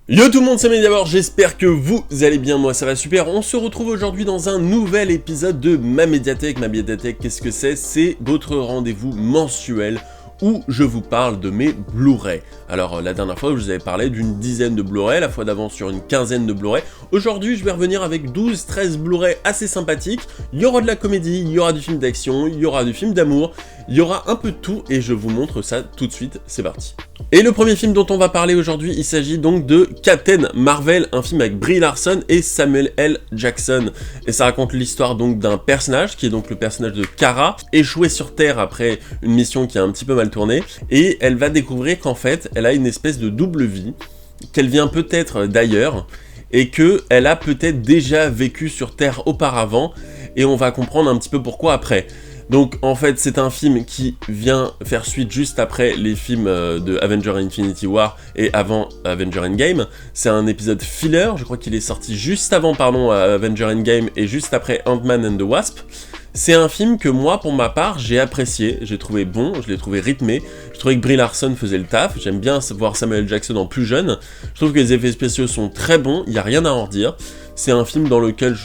Yo tout le monde, c'est Mediabord, j'espère que vous allez bien, moi ça va super. On se retrouve aujourd'hui dans un nouvel épisode de Ma Médiathèque. Ma Médiathèque, qu'est-ce que c'est? C'est votre rendez-vous mensuel où je vous parle de mes Blu-ray. Alors la dernière fois, je vous avais parlé d'une dizaine de Blu-ray, la fois d'avant sur une quinzaine de Blu-ray. Aujourd'hui, je vais revenir avec 12-13 Blu-ray assez sympathiques. Il y aura de la comédie, il y aura du film d'action, il y aura du film d'amour, il y aura un peu de tout et je vous montre ça tout de suite, c'est parti. Et le premier film dont on va parler aujourd'hui, il s'agit donc de Captain Marvel, un film avec Brie Larson et Samuel L. Jackson. Et ça raconte l'histoire donc d'un personnage, qui est donc le personnage de Kara, échoué sur Terre après une mission qui a un petit peu mal tourné, et elle va découvrir qu'en fait, elle a une espèce de double vie, qu'elle vient peut-être d'ailleurs, et qu'elle a peut-être déjà vécu sur Terre auparavant, et on va comprendre un petit peu pourquoi après. Donc en fait c'est un film qui vient faire suite juste après les films de Avengers Infinity War et avant Avengers Endgame. C'est un épisode filler, je crois qu'il est sorti juste avant Avengers Endgame et juste après Ant-Man and the Wasp. C'est un film que moi, pour ma part, j'ai apprécié, j'ai trouvé bon, je l'ai trouvé rythmé, je trouvais que Brie Larson faisait le taf, j'aime bien voir Samuel Jackson en plus jeune, je trouve que les effets spéciaux sont très bons, il n'y a rien à en redire. C'est un film dans lequel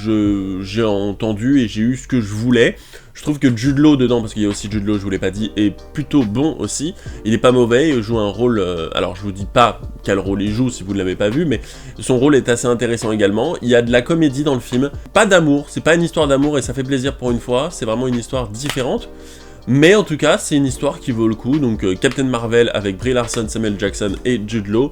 j'ai entendu et j'ai eu ce que je voulais. Je trouve que Jude Law dedans, parce qu'il y a aussi Jude Law, je vous l'ai pas dit, est plutôt bon aussi. Il est pas mauvais, il joue un rôle... alors je vous dis pas quel rôle il joue si vous ne l'avez pas vu, mais son rôle est assez intéressant également. Il y a de la comédie dans le film, pas d'amour, c'est pas une histoire d'amour et ça fait plaisir pour une fois, c'est vraiment une histoire différente. Mais en tout cas, c'est une histoire qui vaut le coup, donc Captain Marvel avec Brie Larson, Samuel Jackson et Jude Law.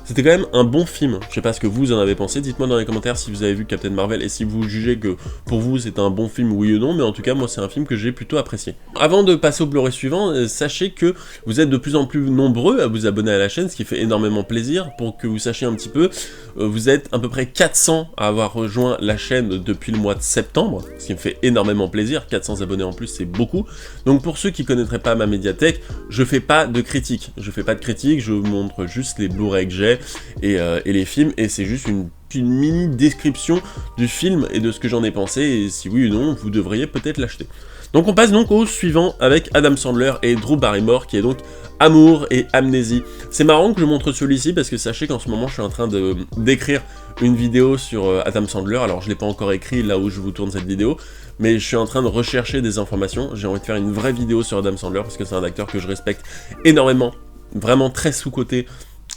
C'était quand même un bon film, je sais pas ce que vous en avez pensé, dites-moi dans les commentaires si vous avez vu Captain Marvel et si vous jugez que pour vous c'est un bon film, oui ou non, mais en tout cas moi c'est un film que j'ai plutôt apprécié. Avant de passer au Blu-ray suivant, sachez que vous êtes de plus en plus nombreux à vous abonner à la chaîne, ce qui fait énormément plaisir. Pour que vous sachiez un petit peu, vous êtes à peu près 400 à avoir rejoint la chaîne depuis le mois de septembre, ce qui me fait énormément plaisir, 400 abonnés en plus c'est beaucoup. Donc pour ceux qui connaîtraient pas ma médiathèque, je fais pas de critique, je vous montre juste les Blu-ray que j'ai, et les films, et c'est juste une mini description du film et de ce que j'en ai pensé, et si oui ou non, vous devriez peut-être l'acheter. Donc on passe donc au suivant avec Adam Sandler et Drew Barrymore, qui est donc Amour et Amnésie. C'est marrant que je montre celui-ci, parce que sachez qu'en ce moment je suis en train d'écrire une vidéo sur Adam Sandler, alors je l'ai pas encore écrit là où je vous tourne cette vidéo, mais je suis en train de rechercher des informations, j'ai envie de faire une vraie vidéo sur Adam Sandler, parce que c'est un acteur que je respecte énormément, vraiment très sous-coté.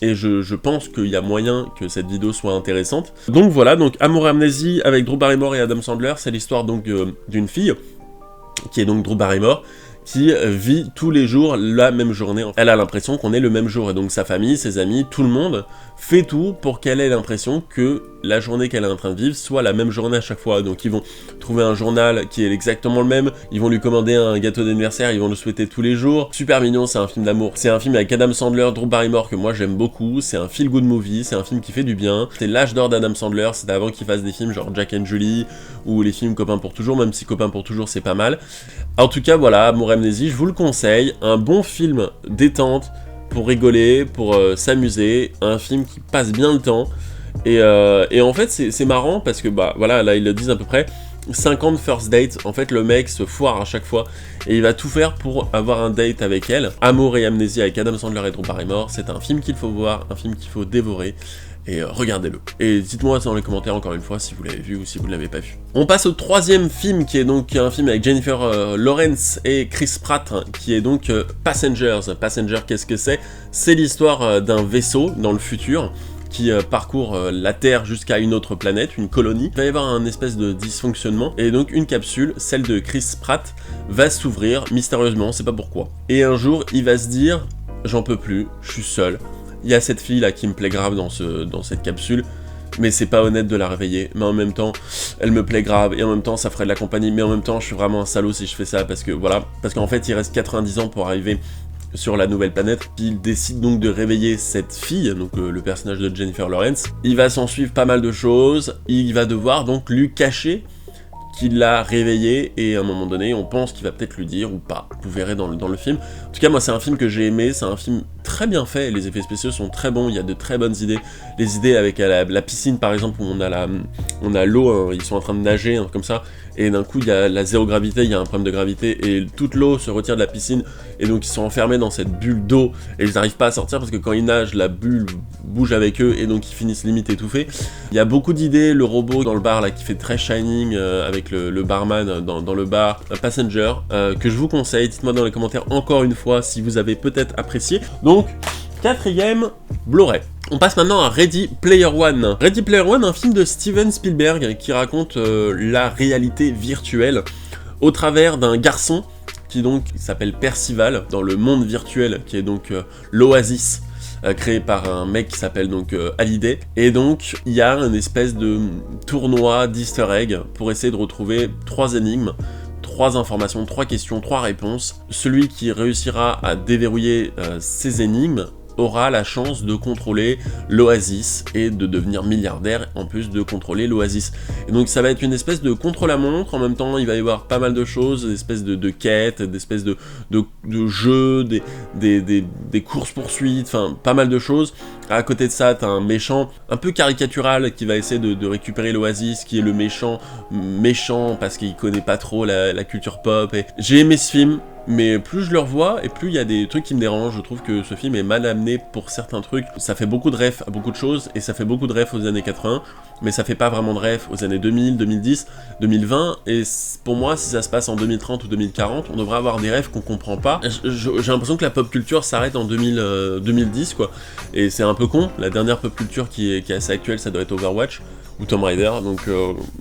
Et je pense qu'il y a moyen que cette vidéo soit intéressante. Donc voilà, donc Amour et Amnésie avec Drew Barrymore et Adam Sandler, c'est l'histoire donc d'une fille, qui est donc Drew Barrymore, qui vit tous les jours la même journée. Elle a l'impression qu'on est le même jour, et donc sa famille, ses amis, tout le monde fait tout pour qu'elle ait l'impression que la journée qu'elle est en train de vivre soit la même journée à chaque fois. Donc ils vont trouver un journal qui est exactement le même, ils vont lui commander un gâteau d'anniversaire, ils vont le souhaiter tous les jours. Super mignon, c'est un film d'amour. C'est un film avec Adam Sandler, Drew Barrymore que moi j'aime beaucoup, c'est un feel good movie, c'est un film qui fait du bien. C'est l'âge d'or d'Adam Sandler, c'était avant qu'il fasse des films genre Jack and Julie, ou les films Copains pour toujours, même si Copains pour toujours c'est pas mal. En tout cas voilà, Amour et Amnésie, je vous le conseille, un bon film détente, pour rigoler, pour s'amuser, un film qui passe bien le temps, et en fait c'est marrant parce que bah voilà, là ils le disent à peu près 50 first dates, en fait le mec se foire à chaque fois, et il va tout faire pour avoir un date avec elle. Amour et Amnésie avec Adam Sandler et Drew Barrymore, c'est un film qu'il faut voir, un film qu'il faut dévorer, et regardez-le. Et dites-moi dans les commentaires encore une fois si vous l'avez vu ou si vous ne l'avez pas vu. On passe au troisième film, qui est donc un film avec Jennifer Lawrence et Chris Pratt, qui est donc Passengers. Passengers, qu'est-ce que c'est? C'est l'histoire d'un vaisseau dans le futur, qui parcourt la Terre jusqu'à une autre planète, une colonie. Il va y avoir un espèce de dysfonctionnement, et donc une capsule, celle de Chris Pratt, va s'ouvrir mystérieusement, on sait pas pourquoi. Et un jour, il va se dire, j'en peux plus, je suis seul. Il y a cette fille là qui me plaît grave dans cette capsule, mais c'est pas honnête de la réveiller, mais en même temps, elle me plaît grave, et en même temps, ça ferait de la compagnie, mais en même temps, je suis vraiment un salaud si je fais ça, parce que voilà, parce qu'en fait, il reste 90 ans pour arriver sur la nouvelle planète. Il décide donc de réveiller cette fille, donc le personnage de Jennifer Lawrence. Il va s'en suivre pas mal de choses, il va devoir donc lui cacher qu'il l'a réveillé, et à un moment donné, on pense qu'il va peut-être lui dire ou pas. Vous verrez dans le film. En tout cas, moi, c'est un film que j'ai aimé, c'est un film très bien fait, les effets spéciaux sont très bons, il y a de très bonnes idées. Les idées avec la piscine par exemple, où on a l'eau, hein, ils sont en train de nager, hein, comme ça, et d'un coup il y a la zéro gravité, il y a un problème de gravité, et toute l'eau se retire de la piscine, et donc ils sont enfermés dans cette bulle d'eau, et ils n'arrivent pas à sortir parce que quand ils nagent, la bulle bouge avec eux, et donc ils finissent limite étouffés. Il y a beaucoup d'idées, le robot dans le bar là qui fait très Shining, avec le barman dans le bar, Passenger, que je vous conseille, dites-moi dans les commentaires encore une fois si vous avez peut-être apprécié. Donc, 4e Blu-ray. On passe maintenant à Ready Player One. Ready Player One, un film de Steven Spielberg qui raconte la réalité virtuelle au travers d'un garçon qui donc s'appelle Percival dans le monde virtuel, qui est donc l'Oasis, créé par un mec qui s'appelle donc Hallyday. Et donc il y a une espèce de tournoi d'easter egg pour essayer de retrouver 3 énigmes, 3 informations, 3 questions, 3 réponses. Celui qui réussira à déverrouiller ces énigmes aura la chance de contrôler l'Oasis et de devenir milliardaire, en plus de contrôler l'Oasis. Et donc ça va être une espèce de contre-la-montre, en même temps il va y avoir pas mal de choses, des espèces de quêtes, des espèces de jeux, des courses-poursuites, enfin pas mal de choses. À côté de ça, t'as un méchant un peu caricatural qui va essayer de récupérer l'Oasis, qui est le méchant parce qu'il connaît pas trop la culture pop. Et j'ai aimé ce film, mais plus je le revois, et plus il y a des trucs qui me dérangent. Je trouve que ce film est mal amené pour certains trucs. Ça fait beaucoup de refs à beaucoup de choses, et ça fait beaucoup de refs aux années 80, mais ça fait pas vraiment de refs aux années 2000, 2010, 2020, et pour moi, si ça se passe en 2030 ou 2040, on devrait avoir des refs qu'on comprend pas. J'ai l'impression que la pop culture s'arrête en 2010, quoi, et c'est un peu con. La dernière pop culture qui est assez actuelle, ça doit être Overwatch, ou Tomb Raider, donc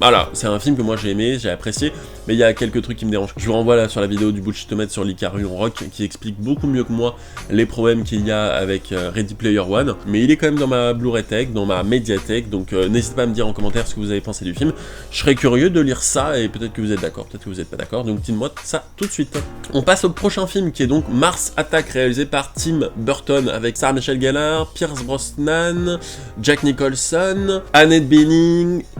voilà, c'est un film que moi j'ai aimé, j'ai apprécié, mais il y a quelques trucs qui me dérangent. Je vous renvoie là sur la vidéo du Bullshitomet sur l'Icarion Rock, qui explique beaucoup mieux que moi les problèmes qu'il y a avec Ready Player One, mais il est quand même dans ma Blu-ray Tech, dans ma médiathèque, donc n'hésitez pas à me dire en commentaire ce que vous avez pensé du film. Je serais curieux de lire ça, et peut-être que vous êtes d'accord, peut-être que vous n'êtes pas d'accord, donc dites-moi ça tout de suite. On passe au prochain film, qui est donc Mars Attack, réalisé par Tim Burton, avec Sarah Michelle Gellar, Pierce Brosnan, Jack Nicholson, Annette Bening,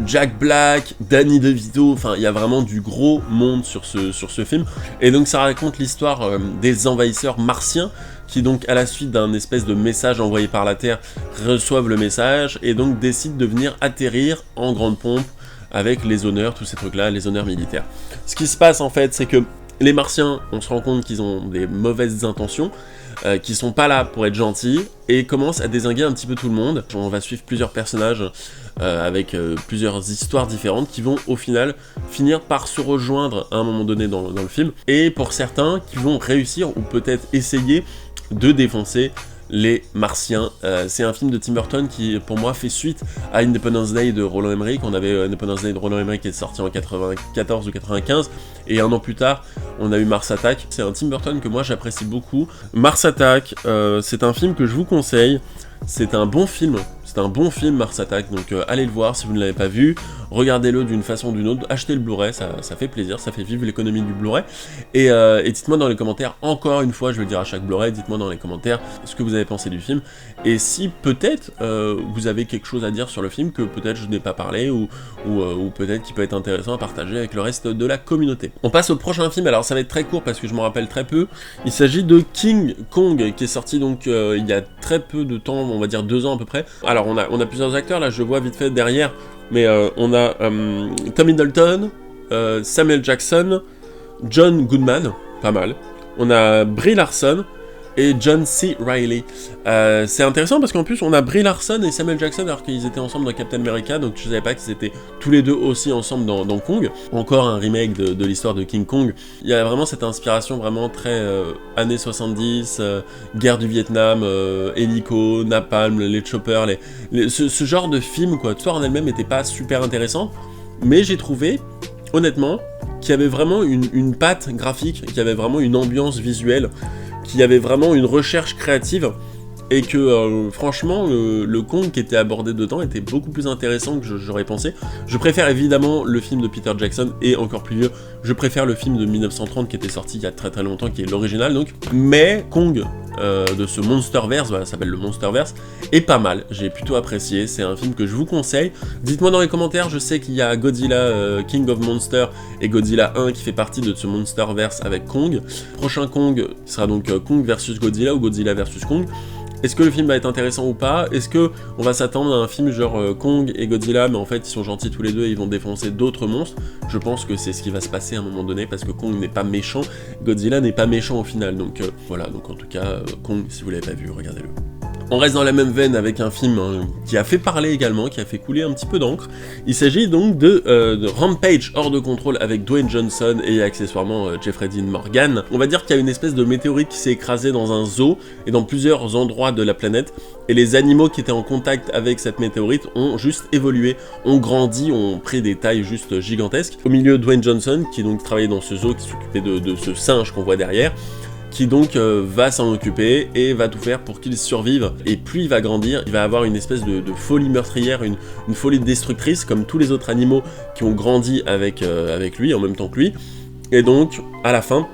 Jack Black, Danny DeVito, enfin il y a vraiment du gros monde sur ce film, et donc ça raconte l'histoire des envahisseurs martiens qui donc à la suite d'un espèce de message envoyé par la Terre reçoivent le message et donc décident de venir atterrir en grande pompe avec les honneurs, tous ces trucs là, les honneurs militaires. Ce qui se passe en fait, c'est que les Martiens, on se rend compte qu'ils ont des mauvaises intentions, qui sont pas là pour être gentils, et commencent à dézinguer un petit peu tout le monde. On va suivre plusieurs personnages avec plusieurs histoires différentes qui vont au final finir par se rejoindre à un moment donné dans le film, et pour certains qui vont réussir ou peut-être essayer de défoncer les Martiens. C'est un film de Tim Burton qui pour moi fait suite à Independence Day de Roland Emmerich. On avait Independence Day de Roland Emmerich qui est sorti en 94 ou 95, et un an plus tard on a eu Mars Attack. C'est un Tim Burton que moi j'apprécie beaucoup. Mars Attack, c'est un film que je vous conseille, c'est un bon film. C'est un bon film, Mars Attack, donc allez le voir si vous ne l'avez pas vu, regardez-le d'une façon ou d'une autre, achetez le Blu-ray, ça fait plaisir, ça fait vivre l'économie du Blu-ray, et dites-moi dans les commentaires, encore une fois, je vais le dire à chaque Blu-ray, dites-moi dans les commentaires ce que vous avez pensé du film, et si peut-être vous avez quelque chose à dire sur le film que peut-être je n'ai pas parlé, ou peut-être qui peut être intéressant à partager avec le reste de la communauté. On passe au prochain film, alors ça va être très court parce que je m'en rappelle très peu, il s'agit de King Kong, qui est sorti donc il y a très peu de temps, on va dire 2 ans à peu près. Alors on a plusieurs acteurs, là je vois vite fait derrière, mais on a Tom Hiddleston, Samuel Jackson, John Goodman, pas mal, on a Brie Larson et John C. Reilly. C'est intéressant parce qu'en plus on a Brie Larson et Samuel Jackson alors qu'ils étaient ensemble dans Captain America, donc je savais pas qu'ils étaient tous les deux aussi ensemble dans Kong. Encore un remake de l'histoire de King Kong. Il y a vraiment cette inspiration vraiment très années 70, guerre du Vietnam, hélico, napalm, les choppers, ce genre de film quoi. L'histoire en elle-même n'était pas super intéressante, mais j'ai trouvé, honnêtement, qu'il y avait vraiment une patte graphique, qu'il y avait vraiment une ambiance visuelle, qu'il y avait vraiment une recherche créative, et que franchement le Kong qui était abordé dedans était beaucoup plus intéressant que j'aurais pensé. Je préfère évidemment le film de Peter Jackson, et encore plus vieux, je préfère le film de 1930 qui était sorti il y a très très longtemps, qui est l'original donc, mais Kong de ce Monsterverse, voilà, ça s'appelle le Monsterverse, est pas mal, j'ai plutôt apprécié, c'est un film que je vous conseille. Dites-moi dans les commentaires, je sais qu'il y a Godzilla King of Monsters et Godzilla 1 qui fait partie de ce Monsterverse avec Kong. Prochain Kong sera donc Kong versus Godzilla ou Godzilla versus Kong. Est-ce que le film va être intéressant ou pas? Est-ce que on va s'attendre à un film genre Kong et Godzilla, mais en fait ils sont gentils tous les deux et ils vont défoncer d'autres monstres? Je pense que c'est ce qui va se passer à un moment donné, parce que Kong n'est pas méchant, Godzilla n'est pas méchant au final, donc voilà, donc en tout cas, Kong, si vous l'avez pas vu, regardez-le. On reste dans la même veine avec un film qui a fait parler également, qui a fait couler un petit peu d'encre. Il s'agit donc de Rampage hors de contrôle avec Dwayne Johnson et accessoirement Jeffrey Dean Morgan. On va dire qu'il y a une espèce de météorite qui s'est écrasée dans un zoo et dans plusieurs endroits de la planète, et les animaux qui étaient en contact avec cette météorite ont juste évolué, ont grandi, ont pris des tailles juste gigantesques. Au milieu, Dwayne Johnson, qui donc travaillait dans ce zoo, qui s'occupait de ce singe qu'on voit derrière, qui donc va s'en occuper et va tout faire pour qu'il survive. Et plus il va grandir, il va avoir une espèce de folie meurtrière, une folie destructrice, comme tous les autres animaux qui ont grandi avec lui, en même temps que lui. Et donc, à la fin,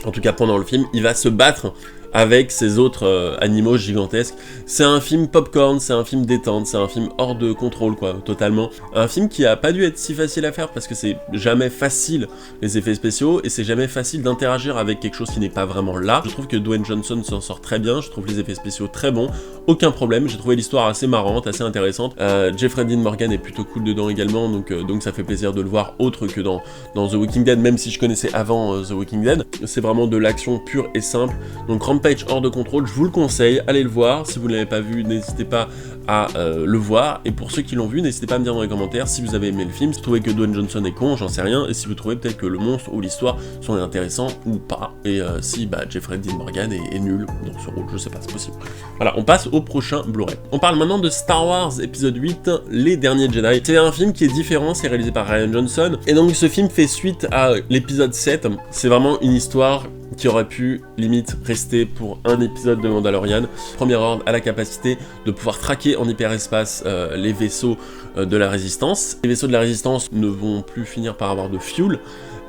en tout cas pendant le film, il va se battre avec ces autres animaux gigantesques. C'est un film popcorn, c'est un film détente, c'est un film hors de contrôle, quoi, totalement. Un film qui a pas dû être si facile à faire, parce que c'est jamais facile, les effets spéciaux, et c'est jamais facile d'interagir avec quelque chose qui n'est pas vraiment là. Je trouve que Dwayne Johnson s'en sort très bien, je trouve les effets spéciaux très bons, aucun problème, j'ai trouvé l'histoire assez marrante, assez intéressante. Jeffrey Dean Morgan est plutôt cool dedans également, donc ça fait plaisir de le voir autre que dans The Walking Dead, même si je connaissais avant The Walking Dead. C'est vraiment de l'action pure et simple, donc Rampage hors de contrôle, je vous le conseille, allez le voir. Si vous ne l'avez pas vu, n'hésitez pas à le voir, et pour ceux qui l'ont vu, n'hésitez pas à me dire dans les commentaires si vous avez aimé le film, si vous trouvez que Dwayne Johnson est con, j'en sais rien, et si vous trouvez peut-être que le monstre ou l'histoire sont intéressants ou pas, et si Jeffrey Dean Morgan est nul dans ce rôle, je sais pas, c'est possible. Voilà, on passe au prochain Blu-ray. On parle maintenant de Star Wars épisode 8, Les Derniers Jedi. C'est un film qui est différent, c'est réalisé par Rian Johnson, et donc ce film fait suite à l'épisode 7, c'est vraiment une histoire qui aurait pu limite rester pour un épisode de Mandalorian. Premier Ordre a la capacité de pouvoir traquer en hyperespace les vaisseaux de la Résistance. Les vaisseaux de la Résistance ne vont plus finir par avoir de fuel,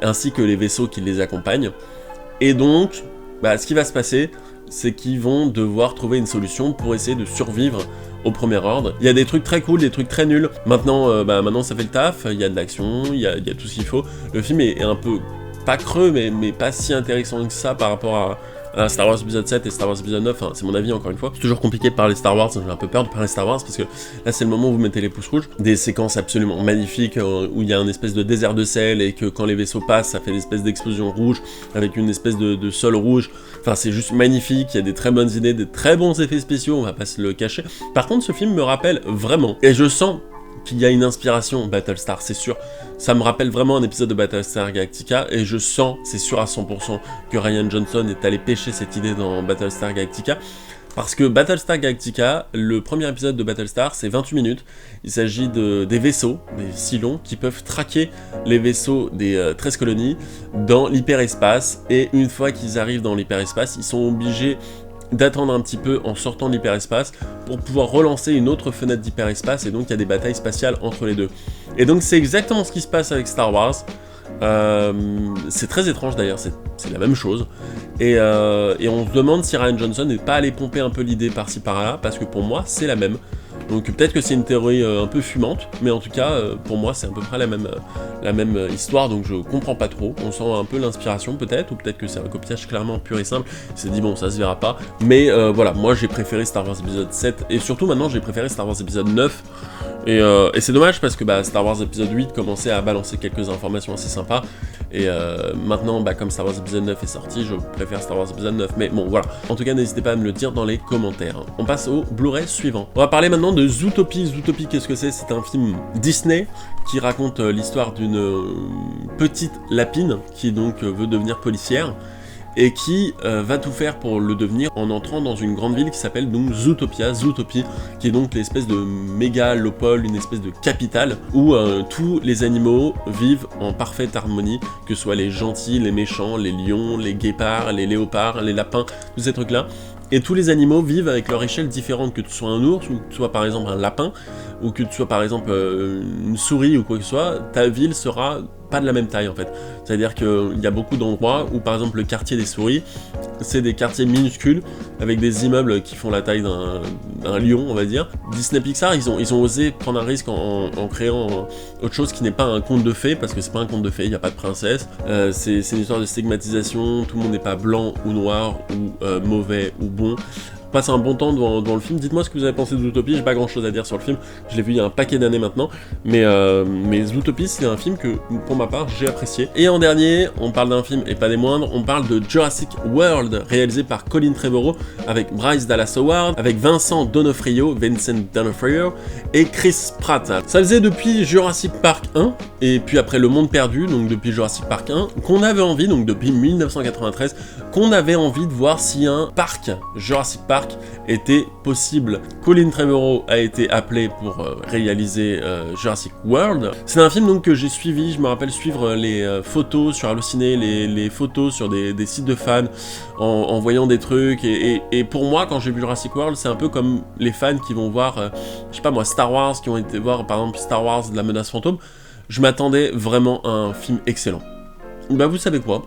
ainsi que les vaisseaux qui les accompagnent. Et donc, ce qui va se passer, c'est qu'ils vont devoir trouver une solution pour essayer de survivre au Premier Ordre. Il y a des trucs très cool, des trucs très nuls. Maintenant, maintenant ça fait le taf, il y a de l'action, il y a tout ce qu'il faut. Le film est un peu pas creux, mais pas si intéressant que ça par rapport à Star Wars épisode 7 et Star Wars épisode 9, c'est mon avis encore une fois. C'est toujours compliqué de parler Star Wars, j'ai un peu peur de parler Star Wars parce que là c'est le moment où vous mettez les pouces rouges. Des séquences absolument magnifiques où il y a un espèce de désert de sel et que quand les vaisseaux passent ça fait une espèce d'explosion rouge avec une espèce de sol rouge. Enfin c'est juste magnifique, il y a des très bonnes idées, des très bons effets spéciaux, on va pas se le cacher. Par contre ce film me rappelle vraiment, et je sens qu'il y a une inspiration Battlestar, c'est sûr. Ça me rappelle vraiment un épisode de Battlestar Galactica, et je sens, c'est sûr à 100%, que Rian Johnson est allé pêcher cette idée dans Battlestar Galactica. Parce que Battlestar Galactica, le premier épisode de Battlestar, c'est 28 minutes. Il s'agit des vaisseaux, des Cylons, qui peuvent traquer les vaisseaux des 13 colonies dans l'hyperespace. Et une fois qu'ils arrivent dans l'hyperespace, ils sont obligés d'attendre un petit peu en sortant de l'hyperespace pour pouvoir relancer une autre fenêtre d'hyperespace, et donc il y a des batailles spatiales entre les deux. Et donc c'est exactement ce qui se passe avec Star Wars. C'est très étrange d'ailleurs, c'est la même chose. Et on se demande si Rian Johnson n'est pas allé pomper un peu l'idée par-ci par-là, parce que pour moi c'est la même. Donc peut-être que c'est une théorie un peu fumante, mais en tout cas pour moi c'est à peu près la même histoire, donc je comprends pas trop. On sent un peu l'inspiration peut-être, ou peut-être que c'est un copiage clairement pur et simple. Il s'est dit bon ça se verra pas, mais voilà, moi j'ai préféré Star Wars épisode 7, et surtout maintenant j'ai préféré Star Wars épisode 9. Et c'est dommage parce que Star Wars épisode 8 commençait à balancer quelques informations assez sympas, et maintenant comme Star Wars épisode 9 est sorti, je préfère Star Wars épisode 9, mais bon voilà. En tout cas n'hésitez pas à me le dire dans les commentaires. On passe au Blu-ray suivant. On va parler maintenant de Zootopie. Zootopie, qu'est-ce que c'est? C'est un film Disney qui raconte l'histoire d'une petite lapine qui donc veut devenir policière, et qui va tout faire pour le devenir en entrant dans une grande ville qui s'appelle donc Zootopie, qui est donc l'espèce de mégalopole, une espèce de capitale, où tous les animaux vivent en parfaite harmonie, que ce soit les gentils, les méchants, les lions, les guépards, les léopards, les lapins, tous ces trucs-là. Et tous les animaux vivent avec leur échelle différente, que tu sois un ours, ou que tu sois par exemple un lapin, ou que tu sois par exemple une souris ou quoi que ce soit, ta ville sera pas de la même taille en fait. C'est-à-dire qu'il y a beaucoup d'endroits où par exemple le quartier des souris, c'est des quartiers minuscules avec des immeubles qui font la taille d'un lion, on va dire. Disney Pixar, ils ont osé prendre un risque en créant autre chose qui n'est pas un conte de fées, parce que c'est pas un conte de fées, il n'y a pas de princesse. C'est une histoire de stigmatisation, tout le monde n'est pas blanc ou noir ou mauvais ou bon. passe un bon temps devant le film. Dites-moi ce que vous avez pensé de Zootopie, j'ai pas grand chose à dire sur le film, je l'ai vu il y a un paquet d'années maintenant, mais Zootopie c'est un film que pour ma part j'ai apprécié. Et en dernier, on parle d'un film et pas des moindres, on parle de Jurassic World, réalisé par Colin Trevorrow, avec Bryce Dallas Howard, avec Vincent D'Onofrio et Chris Pratt. Ça faisait depuis Jurassic Park 1, et puis après Le Monde Perdu, donc depuis Jurassic Park 1, qu'on avait envie, donc depuis 1993, qu'on avait envie de voir si un parc, Jurassic Park, était possible. Colin Trevorrow a été appelé pour réaliser Jurassic World. C'est un film donc que j'ai suivi, je me rappelle suivre les photos sur Allociné, les photos sur des sites de fans, en voyant des trucs, et pour moi, quand j'ai vu Jurassic World, c'est un peu comme les fans qui vont voir, je sais pas moi, Star Wars, qui ont été voir par exemple Star Wars de la menace fantôme. Je m'attendais vraiment à un film excellent. Bah vous savez quoi?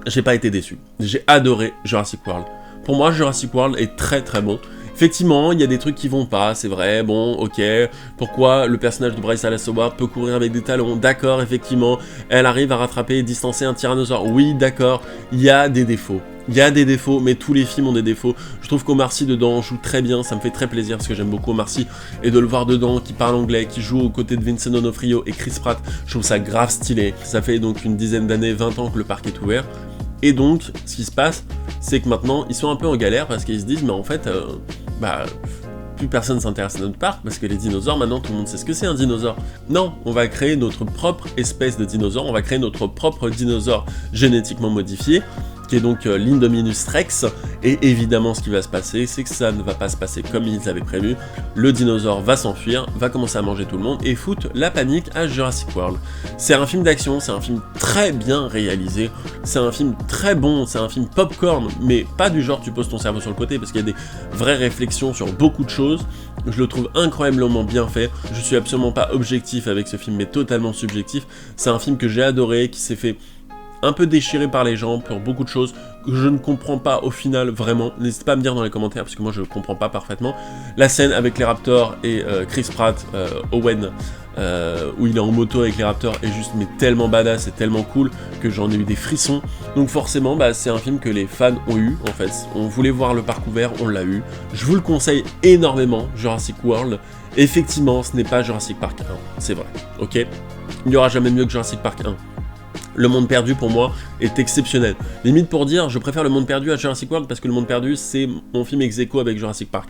J'ai pas été déçu. J'ai adoré Jurassic World. Pour moi, Jurassic World est très très bon. Effectivement, il y a des trucs qui vont pas, c'est vrai, bon, ok. Pourquoi le personnage de Bryce Dallas Howard peut courir avec des talons? D'accord, effectivement. Elle arrive à rattraper et distancer un tyrannosaure. Oui, d'accord. Il y a des défauts. Il y a des défauts, mais tous les films ont des défauts. Je trouve qu'Omar Sy dedans joue très bien, ça me fait très plaisir parce que j'aime beaucoup Omar Sy. Et de le voir dedans, qui parle anglais, qui joue aux côtés de Vincent D'Onofrio et Chris Pratt, je trouve ça grave stylé. Ça fait donc une dizaine d'années, 20 ans que le parc est ouvert. Et donc, ce qui se passe, c'est que maintenant, ils sont un peu en galère parce qu'ils se disent, mais en fait, plus personne s'intéresse à notre parc parce que les dinosaures, maintenant, tout le monde sait ce que c'est un dinosaure. Non, on va créer notre propre espèce de dinosaure, on va créer notre propre dinosaure génétiquement modifié, qui est donc l'Indominus Rex, et évidemment ce qui va se passer, c'est que ça ne va pas se passer comme ils avaient prévu, le dinosaure va s'enfuir, va commencer à manger tout le monde, et foutre la panique à Jurassic World. C'est un film d'action, c'est un film très bien réalisé, c'est un film très bon, c'est un film popcorn, mais pas du genre tu poses ton cerveau sur le côté, parce qu'il y a des vraies réflexions sur beaucoup de choses. Je le trouve incroyablement bien fait, je suis absolument pas objectif avec ce film, mais totalement subjectif. C'est un film que j'ai adoré, qui s'est fait un peu déchiré par les gens pour beaucoup de choses que je ne comprends pas au final vraiment. N'hésitez pas à me dire dans les commentaires parce que moi je comprends pas parfaitement. La scène avec les Raptors et Chris Pratt, Owen, où il est en moto avec les Raptors est juste mais tellement badass et tellement cool que j'en ai eu des frissons. Donc forcément c'est un film que les fans ont eu en fait. On voulait voir le parc ouvert, on l'a eu. Je vous le conseille énormément, Jurassic World. Effectivement, ce n'est pas Jurassic Park 1, c'est vrai, ok? Il n'y aura jamais mieux que Jurassic Park 1. Le Monde Perdu pour moi est exceptionnel. Limite pour dire, je préfère Le Monde Perdu à Jurassic World parce que Le Monde Perdu c'est mon film ex-aequo avec Jurassic Park.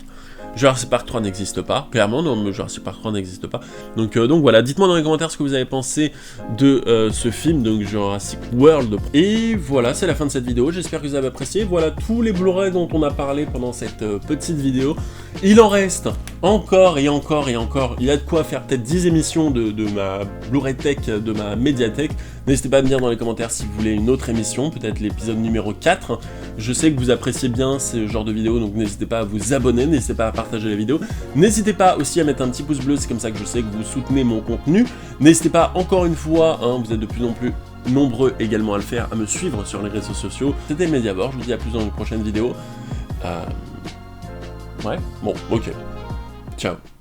Jurassic Park 3 n'existe pas, clairement, non, Jurassic Park 3 n'existe pas. Donc voilà, dites-moi dans les commentaires ce que vous avez pensé de ce film, donc Jurassic World. Et voilà, c'est la fin de cette vidéo, j'espère que vous avez apprécié. Voilà tous les Blu-ray dont on a parlé pendant cette petite vidéo. Il en reste encore et encore et encore. Il y a de quoi faire peut-être 10 émissions de ma Blu-ray Tech, de ma médiathèque. N'hésitez pas à me dire dans les commentaires si vous voulez une autre émission, peut-être l'épisode numéro 4. Je sais que vous appréciez bien ce genre de vidéo, donc n'hésitez pas à vous abonner, n'hésitez pas à partager la vidéo. N'hésitez pas aussi à mettre un petit pouce bleu, c'est comme ça que je sais que vous soutenez mon contenu. N'hésitez pas encore une fois, vous êtes de plus en plus nombreux également à le faire, à me suivre sur les réseaux sociaux. C'était Mediavore, je vous dis à plus dans une prochaine vidéo. Ouais, bon, ok. Ciao.